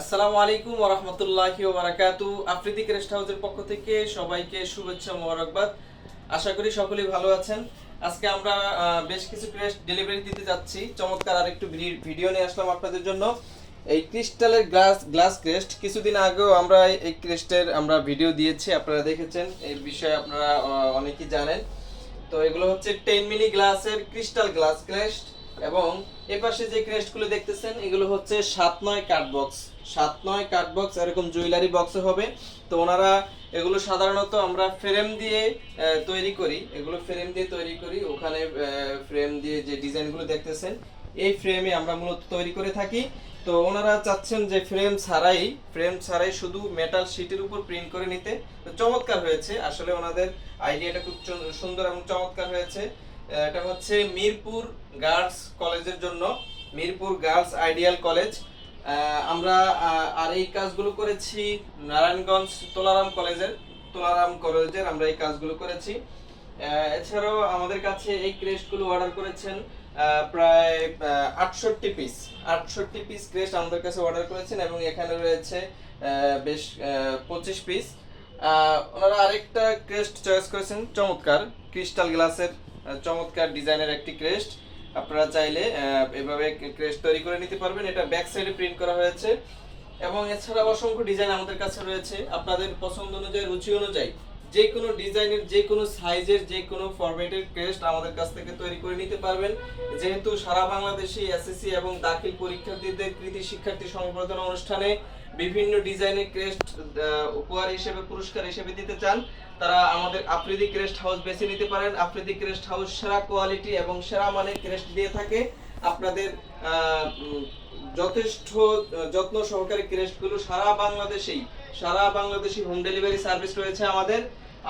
আসসালামু আলাইকুম ওয়া রাহমাতুল্লাহি ওয়া বারাকাতু। আফ্রিদি ক্রেস্ট হাউসের পক্ষ থেকে সবাইকে শুভেচ্ছা মোবারকবাদ। আশা করি সকলেই ভালো আছেন। আজকে আমরা বেশ কিছু ক্রেস্ট ডেলিভারি দিতে যাচ্ছি। চমৎকার আরেকটু ভিডিও নিয়ে আসলাম আপনাদের জন্য। এই ক্রিস্টালের গ্লাস ক্রেস্ট কিছুদিন আগেও আমরা এই ক্রেস্টের আমরা ভিডিও দিয়েছি, আপনারা দেখেছেন। এই বিষয়ে আপনারা অনেকেই জানেন। তো এগুলো হচ্ছে 10 মিলি গ্লাসের ক্রিস্টাল গ্লাস ক্রেস্ট, এবং এপাশে যে ক্রেস্টগুলো দেখতেছেন এগুলো হচ্ছে 7-9 কাট বক্স, 7-9 কাট বক্স, এরকম জুয়েলারি বক্সে হবে। তো ওনারা এগুলো সাধারণত আমরা ফ্রেম দিয়ে তৈরি করি, এগুলো ফ্রেম দিয়ে তৈরি করি। ওখানে ফ্রেম দিয়ে যে ডিজাইনগুলো দেখতেছেন এই ফ্রেমে আমরা মূলত তৈরি করে থাকি। তো ওনারা চাচ্ছেন যে ফ্রেম ছাড়াই শুধু মেটাল শীটের উপর প্রিন্ট করে নিতে। তো চমৎকার হয়েছে, আসলে ওনাদের আইডিয়াটা খুব সুন্দর এবং চমৎকার হয়েছে। এটা হচ্ছে মিরপুর গার্লস কলেজের জন্য, মিরপুর গার্লস আইডিয়াল কলেজ। আমরা আর এই কাজগুলো করেছি নারায়ণগঞ্জ তোলারাম কলেজের আমরা এই কাজগুলো করেছি। এছাড়াও আমাদের কাছে এই ক্রেস্টগুলো অর্ডার করেছেন প্রায় 68 পিস ক্রেস্ট আমাদের কাছে অর্ডার করেছেন, এবং এখানে রয়েছে বেশ 25 পিস। ওনারা আরেকটা ক্রেস্ট চয়েস করেছেন, চমৎকার ক্রিস্টাল গ্লাসের চমৎকার ডিজাইনের একটি ক্রেস্ট। আপনারা চাইলে এভাবে ক্রেস্ট তৈরি করে নিতে পারবেন। এটা ব্যাক সাইডে প্রিন্ট করা হয়েছে, এবং এছাড়া অসংখ্য ডিজাইন আমাদের কাছে রয়েছে। আপনাদের পছন্দ অনুযায়ী, রুচি অনুযায়ী যে কোনো ডিজাইনের, যে কোনো সাইজের, যে কোনো ফরম্যাটের ক্রেস্ট আমাদের কাছ থেকে তৈরি করে নিতে পারবেন। যেহেতু সারা বাংলাদেশে এসএসসি এবং দাখিল পরীক্ষার্থীদের কৃতি শিক্ষার্থী সংবর্ধনা অনুষ্ঠানে বিভিন্ন ডিজাইনের ক্রেস্ট উপহার হিসেবে, পুরস্কার হিসেবে দিতে চান, তারা আমাদের আফ্রিদি ক্রেস্ট হাউস বেছে নিতে পারেন। আফ্রিদি ক্রেস্ট হাউস সেরা কোয়ালিটি এবং সেরা মানের ক্রেস্ট দিয়ে থাকে। আপনাদের যথেষ্ট যত্ন সহকারে ক্রেস্টগুলো সারা বাংলাদেশি হোম ডেলিভারি সার্ভিস রয়েছে আমাদের।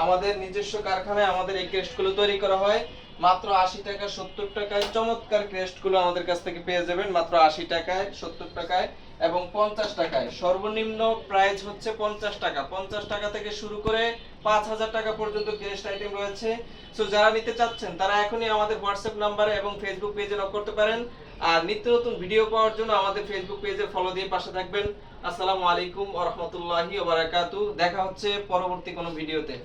আমাদের নিজস্ব কারখানায় আমাদের এই ক্রেস্টগুলো তৈরি করা হয়। মাত্র 80 টাকা 70 টাকায় চমৎকার ক্রেস্টগুলো আমাদের কাছ থেকে পেয়ে যাবেন, মাত্র 80 টাকায়, 70 টাকায় এবং 50 টাকায়। সর্বনিম্ন প্রাইস হচ্ছে 50 টাকা। 50 টাকা থেকে শুরু করে 5000 টাকা পর্যন্ত ক্রেস্ট আইটেম রয়েছে। সো যারা নিতে চাচ্ছেন তারা এখনই আমাদের হোয়াটসঅ্যাপ নাম্বারে এবং ফেসবুক পেজে নক করতে পারেন। আর নিত্য নতুন ভিডিও পাওয়ার জন্য আমাদের ফেসবুক পেজে ফলো দিয়ে পাশে থাকবেন। আসসালামু আলাইকুম ওয়া রাহমাতুল্লাহি ওয়া বারাকাতুহু। দেখা হচ্ছে পরবর্তী কোনো ভিডিওতে।